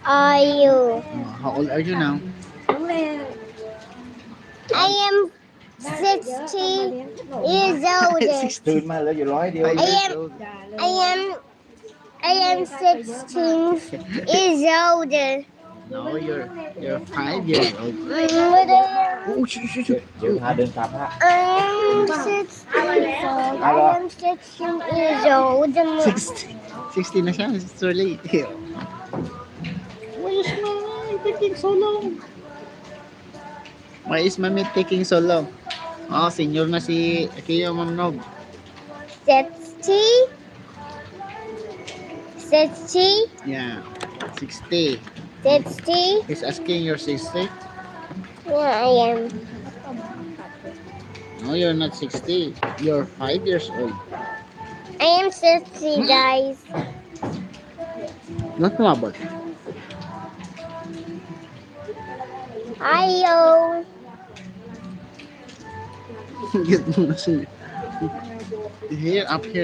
are you? How old are you now? I am 60 years old. ตื่นมาแล้วอยู่100 เดียว 5 I years am old. I am 16 years old. No, you're 5 years old. But Oh, shoot. เดี๋ยวพาเดินตามพระ I am 16 years old. 60 na siya. It's so late. Why is mommy taking so long? Why is mommy taking so long? Oh, senior na si Akiyo, Ma'am Nog. 60. 60. Yeah, 60. 60. He's asking you're 60? Yeah, I am. No, you're not 60. You're 5 years old. I am 60, guys. Not tumabot. Ayo. Here, up here.